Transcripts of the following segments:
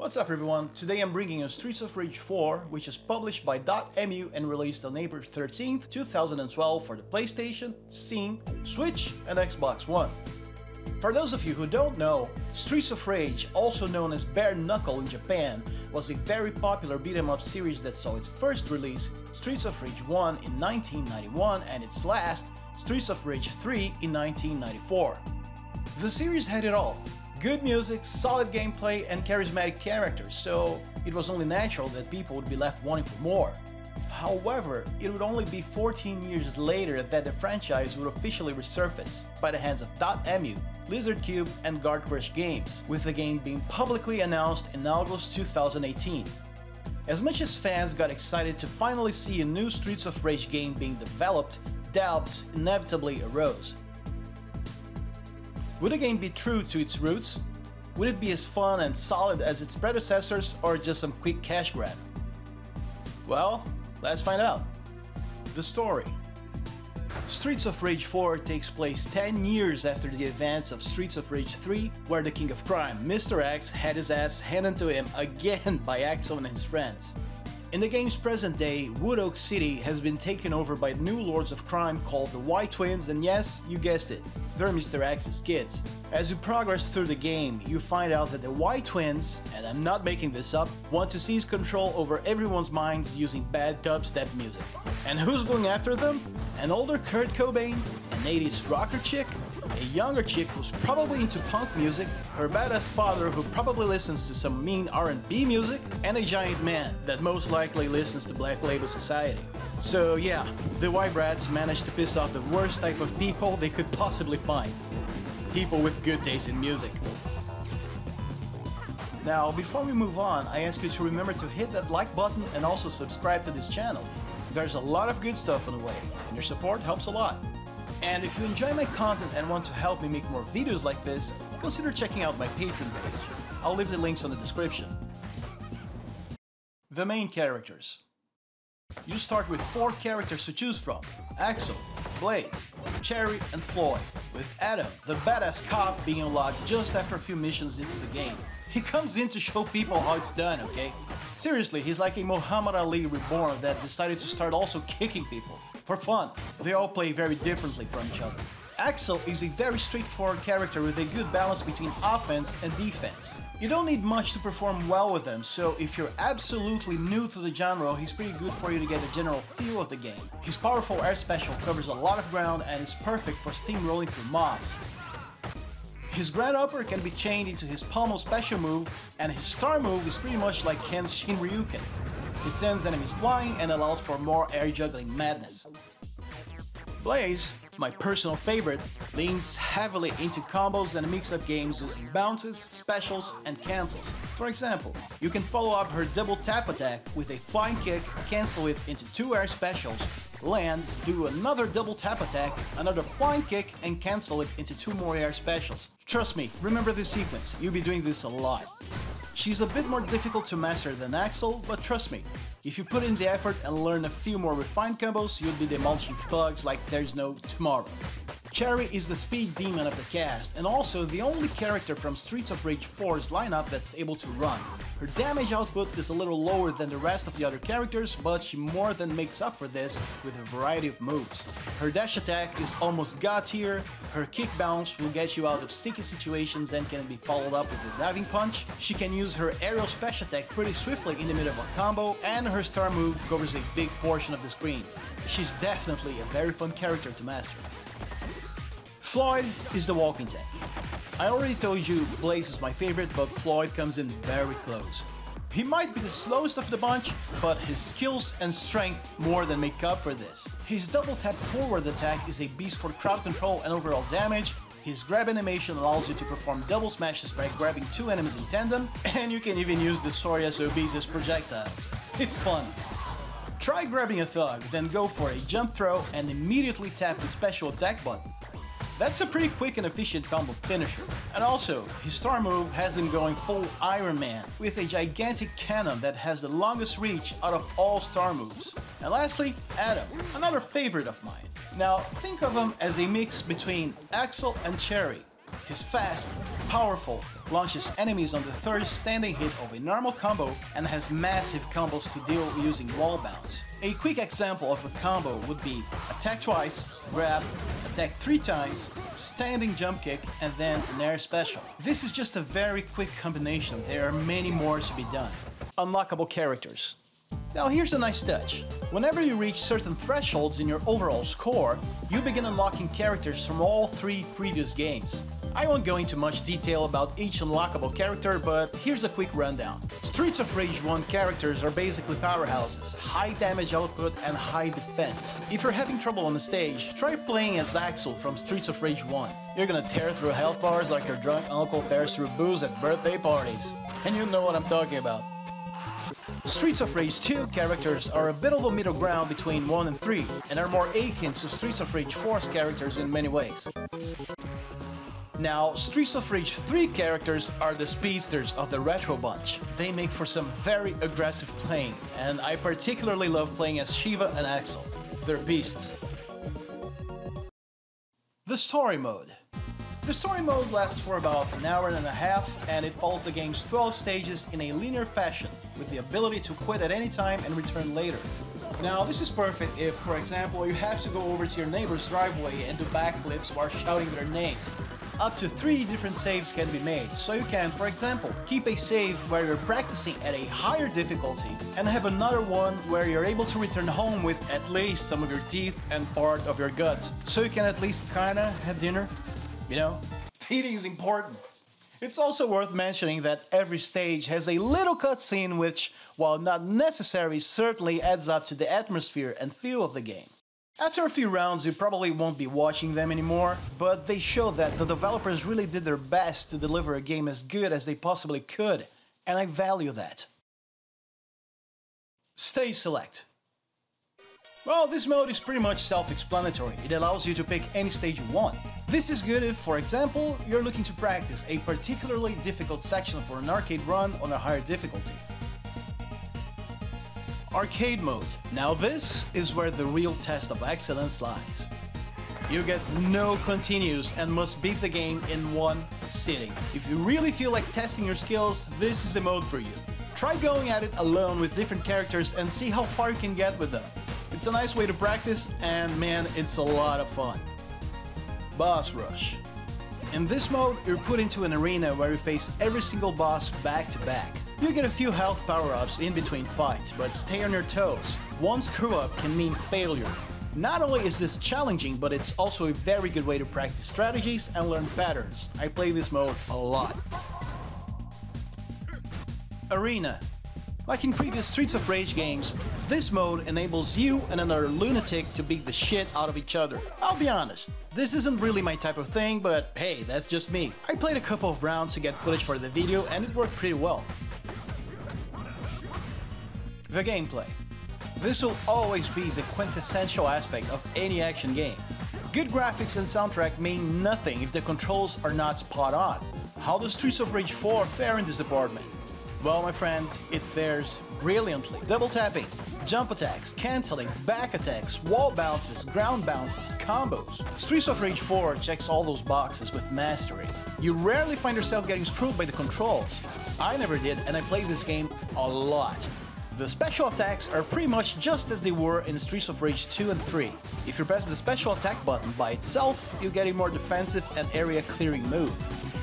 What's up everyone, today I'm bringing you Streets of Rage 4, which is published by .mu and released on April 13th, 2012 for the PlayStation, Steam, Switch and Xbox One. For those of you who don't know, Streets of Rage, also known as Bare Knuckle in Japan, was a very popular beat-em-up series that saw its first release, Streets of Rage 1 in 1991 and its last, Streets of Rage 3 in 1994. The series had it all. Good music, solid gameplay, and charismatic characters, so it was only natural that people would be left wanting for more. However, it would only be 14 years later that the franchise would officially resurface, by the hands of .mu, Lizard Cube, and Guard Crush Games, with the game being publicly announced in August 2018. As much as fans got excited to finally see a new Streets of Rage game being developed, doubts inevitably arose. Would the game be true to its roots? Would it be as fun and solid as its predecessors, or just some quick cash grab? Well, let's find out. The story. Streets of Rage 4 takes place 10 years after the events of Streets of Rage 3, where the king of crime, Mr. X, had his ass handed to him again by Axel and his friends. In the game's present day, Wood Oak City has been taken over by new lords of crime called the White Twins, and yes, you guessed it, they're Mr. X's kids. As you progress through the game, you find out that the White Twins, and I'm not making this up, want to seize control over everyone's minds using bad dubstep music. And who's going after them? An older Kurt Cobain, an 80s rocker chick, a younger chick who's probably into punk music, her badass father who probably listens to some mean R&B music, and a giant man that most likely listens to Black Label Society. So yeah, the White Brats managed to piss off the worst type of people they could possibly find. People with good taste in music. Now, before we move on, I ask you to remember to hit that like button and also subscribe to this channel. There's a lot of good stuff on the way, and your support helps a lot. And if you enjoy my content and want to help me make more videos like this, consider checking out my Patreon page. I'll leave the links on the description. The main characters. You start with 4 characters to choose from: Axel, Blaze, Cherry, and Floyd, with Adam, the badass cop, being unlocked just after a few missions into the game. He comes in to show people how it's done, okay? Seriously, he's like a Muhammad Ali reborn that decided to start also kicking people. For fun. They all play very differently from each other. Axel is a very straightforward character with a good balance between offense and defense. You don't need much to perform well with him, so if you're absolutely new to the genre, he's pretty good for you to get a general feel of the game. His powerful air special covers a lot of ground and is perfect for steamrolling through mobs. His Grand Upper can be chained into his Pommel special move, and his star move is pretty much like Ken's Shinryuken. It sends enemies flying and allows for more air juggling madness. Blaze, my personal favorite, leans heavily into combos and mix-up games using bounces, specials, and cancels. For example, you can follow up her double tap attack with a flying kick, cancel it into 2 air specials, land, do another double tap attack, another flying kick, and cancel it into 2 more air specials. Trust me, remember this sequence, you'll be doing this a lot. She's a bit more difficult to master than Axel, but trust me, if you put in the effort and learn a few more refined combos, you'll be demolishing thugs like there's no tomorrow. Cherry is the speed demon of the cast, and also the only character from Streets of Rage 4's lineup that's able to run. Her damage output is a little lower than the rest of the other characters, but she more than makes up for this with a variety of moves. Her dash attack is almost god tier, her kick bounce will get you out of sticky situations and can be followed up with a diving punch, she can use her aerial special attack pretty swiftly in the middle of a combo, and her star move covers a big portion of the screen. She's definitely a very fun character to master. Floyd is the walking tank. I already told you Blaze is my favorite, but Floyd comes in very close. He might be the slowest of the bunch, but his skills and strength more than make up for this. His double tap forward attack is a beast for crowd control and overall damage, his grab animation allows you to perform double smashes by grabbing 2 enemies in tandem, and you can even use the Soria SOBs as projectiles. It's fun. Try grabbing a thug, then go for a jump throw and immediately tap the special attack button. That's a pretty quick and efficient combo finisher. And also, his star move has him going full Iron Man, with a gigantic cannon that has the longest reach out of all star moves. And lastly, Adam, another favorite of mine. Now, think of him as a mix between Axel and Cherry. He's fast, powerful, launches enemies on the third standing hit of a normal combo, and has massive combos to deal using wall bounce. A quick example of a combo would be attack twice, grab, attack 3 times, standing jump kick, and then an air special. This is just a very quick combination, there are many more to be done. Unlockable characters. Now here's a nice touch. Whenever you reach certain thresholds in your overall score, you begin unlocking characters from all 3 previous games. I won't go into much detail about each unlockable character, but here's a quick rundown. Streets of Rage 1 characters are basically powerhouses, high damage output and high defense. If you're having trouble on the stage, try playing as Axel from Streets of Rage 1. You're gonna tear through health bars like your drunk uncle tears through booze at birthday parties. And you know what I'm talking about. Streets of Rage 2 characters are a bit of a middle ground between 1 and 3, and are more akin to Streets of Rage 4's characters in many ways. Now, Streets of Rage 3 characters are the speedsters of the retro bunch. They make for some very aggressive playing, and I particularly love playing as Shiva and Axel. They're beasts. The story mode. The story mode lasts for about an hour and a half, and it follows the game's 12 stages in a linear fashion, with the ability to quit at any time and return later. Now, this is perfect if, for example, you have to go over to your neighbor's driveway and do backflips while shouting their names. Up to 3 different saves can be made, so you can, for example, keep a save where you're practicing at a higher difficulty, and have another one where you're able to return home with at least some of your teeth and part of your guts, so you can at least kinda have dinner. You know, feeding is important. It's also worth mentioning that every stage has a little cutscene which, while not necessary, certainly adds up to the atmosphere and feel of the game. After a few rounds, you probably won't be watching them anymore, but they show that the developers really did their best to deliver a game as good as they possibly could, and I value that. Stage Select. Well, this mode is pretty much self-explanatory. It allows you to pick any stage you want. This is good if, for example, you're looking to practice a particularly difficult section for an arcade run on a higher difficulty. Arcade mode. Now this is where the real test of excellence lies. You get no continues and must beat the game in one sitting. If you really feel like testing your skills, this is the mode for you. Try going at it alone with different characters and see how far you can get with them. It's a nice way to practice, and man, it's a lot of fun. Boss Rush. In this mode, you're put into an arena where you face every single boss back to back. You get a few health power-ups in between fights, but stay on your toes. One screw-up can mean failure. Not only is this challenging, but it's also a very good way to practice strategies and learn patterns. I play this mode a lot. Arena. Like in previous Streets of Rage games, this mode enables you and another lunatic to beat the shit out of each other. I'll be honest, this isn't really my type of thing, but hey, that's just me. I played a couple of rounds to get footage for the video and it worked pretty well. The gameplay. This will always be the quintessential aspect of any action game. Good graphics and soundtrack mean nothing if the controls are not spot on. How does Streets of Rage 4 fare in this department? Well, my friends, it fares brilliantly. Double tapping, jump attacks, cancelling, back attacks, wall bounces, ground bounces, combos. Streets of Rage 4 checks all those boxes with mastery. You rarely find yourself getting screwed by the controls. I never did, and I played this game a lot. The special attacks are pretty much just as they were in Streets of Rage 2 and 3. If you press the special attack button by itself, you get a more defensive and area clearing move.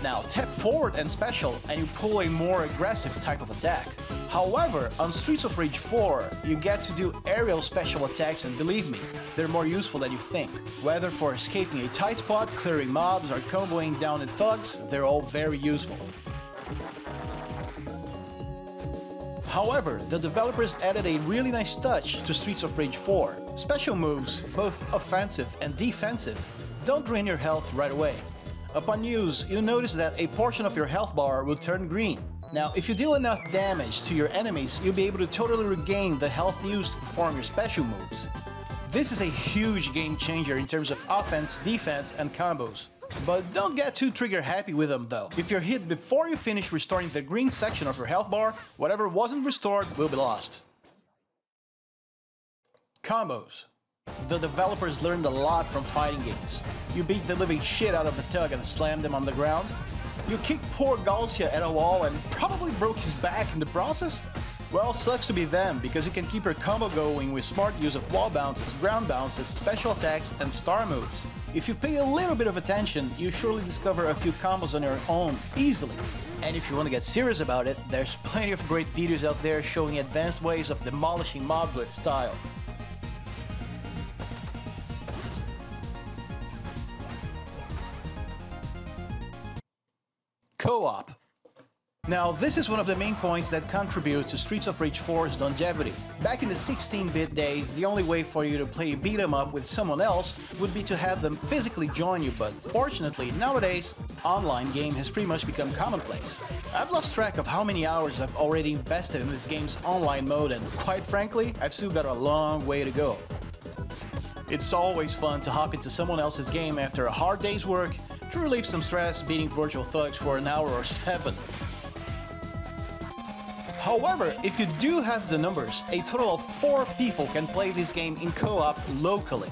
Now tap forward and special and you pull a more aggressive type of attack. However, on Streets of Rage 4, you get to do aerial special attacks, and believe me, they're more useful than you think. Whether for escaping a tight spot, clearing mobs, or comboing down in thugs, they're all very useful. However, the developers added a really nice touch to Streets of Rage 4. Special moves, both offensive and defensive, don't drain your health right away. Upon use, you'll notice that a portion of your health bar will turn green. Now, if you deal enough damage to your enemies, you'll be able to totally regain the health used to perform your special moves. This is a huge game changer in terms of offense, defense, and combos. But don't get too trigger happy with them though. If you're hit before you finish restoring the green section of your health bar, whatever wasn't restored will be lost. Combos. The developers learned a lot from fighting games. You beat the living shit out of a thug and slammed him on the ground. You kicked poor Galcia at a wall and probably broke his back in the process? Well, sucks to be them, because you can keep your combo going with smart use of wall bounces, ground bounces, special attacks, and star moves. If you pay a little bit of attention, you surely discover a few combos on your own, easily. And if you want to get serious about it, there's plenty of great videos out there showing advanced ways of demolishing mobs with style. Co-op. Now, this is one of the main points that contribute to Streets of Rage 4's longevity. Back in the 16-bit days, the only way for you to play a beat 'em up with someone else would be to have them physically join you, but fortunately, nowadays, online game has pretty much become commonplace. I've lost track of how many hours I've already invested in this game's online mode, and quite frankly, I've still got a long way to go. It's always fun to hop into someone else's game after a hard day's work to relieve some stress beating virtual thugs for an hour or 7. However, if you do have the numbers, a total of 4 people can play this game in co-op locally.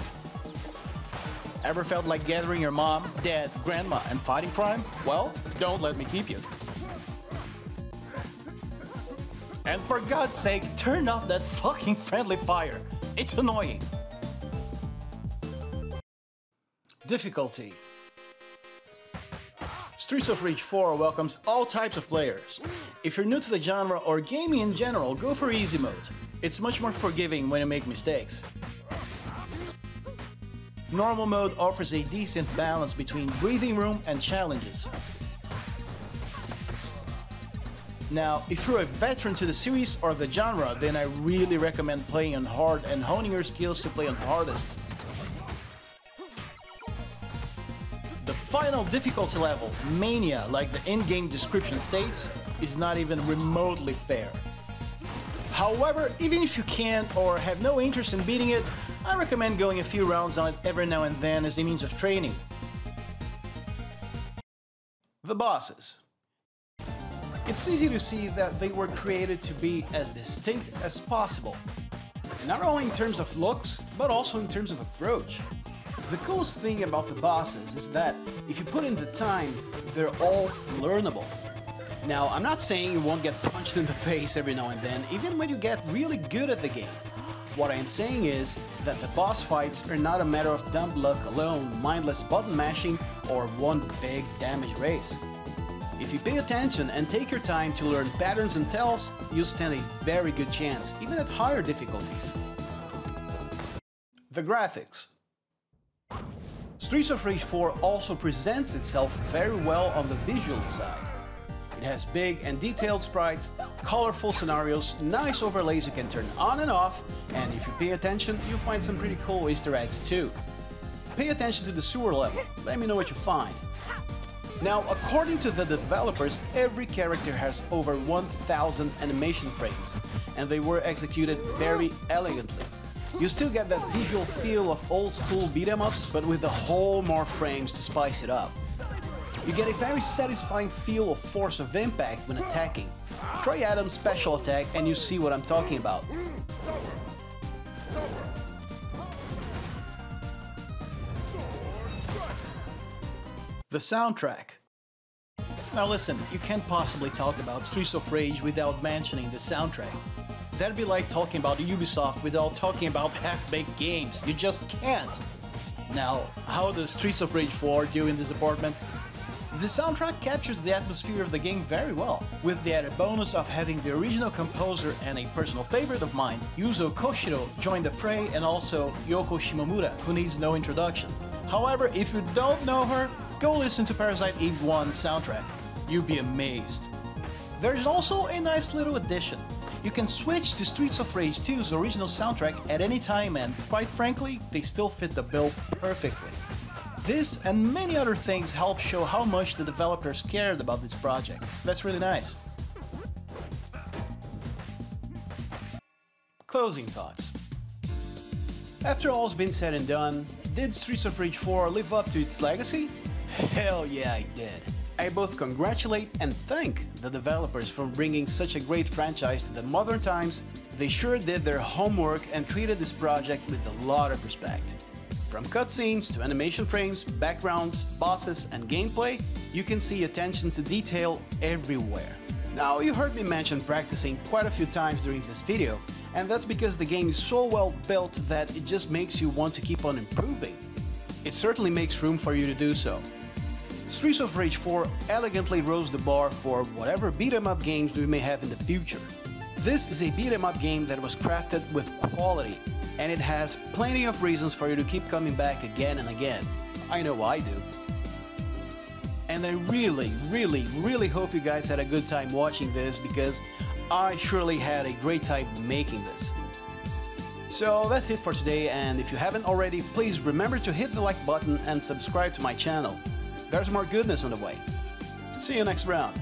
Ever felt like gathering your mom, dad, grandma and fighting crime? Well, don't let me keep you. And for God's sake, turn off that fucking friendly fire. It's annoying. Difficulty. Streets of Rage 4 welcomes all types of players. If you're new to the genre or gaming in general, go for easy mode. It's much more forgiving when you make mistakes. Normal mode offers a decent balance between breathing room and challenges. Now, if you're a veteran to the series or the genre, then I really recommend playing on hard and honing your skills to play on hardest. The final difficulty level, Mania, like the in-game description states, is not even remotely fair. However, even if you can't or have no interest in beating it, I recommend going a few rounds on it every now and then as a means of training. The bosses. It's easy to see that they were created to be as distinct as possible. Not only in terms of looks, but also in terms of approach. The coolest thing about the bosses is that if you put in the time, they're all learnable. Now, I'm not saying you won't get punched in the face every now and then, even when you get really good at the game. What I am saying is that the boss fights are not a matter of dumb luck alone, mindless button mashing, or one big damage race. If you pay attention and take your time to learn patterns and tells, you'll stand a very good chance, even at higher difficulties. The graphics. Streets of Rage 4 also presents itself very well on the visual side. It has big and detailed sprites, colorful scenarios, nice overlays you can turn on and off, and if you pay attention, you'll find some pretty cool Easter eggs too. Pay attention to the sewer level, let me know what you find. Now, according to the developers, every character has over 1,000 animation frames, and they were executed very elegantly. You still get that visual feel of old-school beat-em-ups, but with a whole more frames to spice it up. You get a very satisfying feel of force of impact when attacking. Try Adam's special attack and you see what I'm talking about. The soundtrack. Now listen, you can't possibly talk about Streets of Rage without mentioning the soundtrack. That'd be like talking about Ubisoft without talking about half-baked games. You just can't. Now, how does Streets of Rage 4 do in this department? The soundtrack captures the atmosphere of the game very well, with the added bonus of having the original composer and a personal favorite of mine, Yuzo Koshiro, join the fray, and also Yoko Shimomura, who needs no introduction. However, if you don't know her, go listen to Parasite Eve 1's soundtrack. You'll be amazed. There's also a nice little addition. You can switch to Streets of Rage 2's original soundtrack at any time, and quite frankly, they still fit the bill perfectly. This and many other things help show how much the developers cared about this project. That's really nice. Closing thoughts. After all's been said and done, did Streets of Rage 4 live up to its legacy? Hell yeah, it did. I both congratulate and thank the developers for bringing such a great franchise to the modern times They sure did their homework and treated this project with a lot of respect. From cutscenes to animation frames, backgrounds, bosses, and gameplay, you can see attention to detail everywhere. Now, you heard me mention practicing quite a few times during this video, and that's because the game is so well built that it just makes you want to keep on improving. It certainly makes room for you to do so. Streets of Rage 4 elegantly rose the bar for whatever beat-em-up games we may have in the future. This is a beat-em-up game that was crafted with quality, and it has plenty of reasons for you to keep coming back again and again. I know I do. And I really hope you guys had a good time watching this, because I surely had a great time making this. So that's it for today, and if you haven't already, please remember to hit the like button and subscribe to my channel. There's more goodness on the way. See you next round.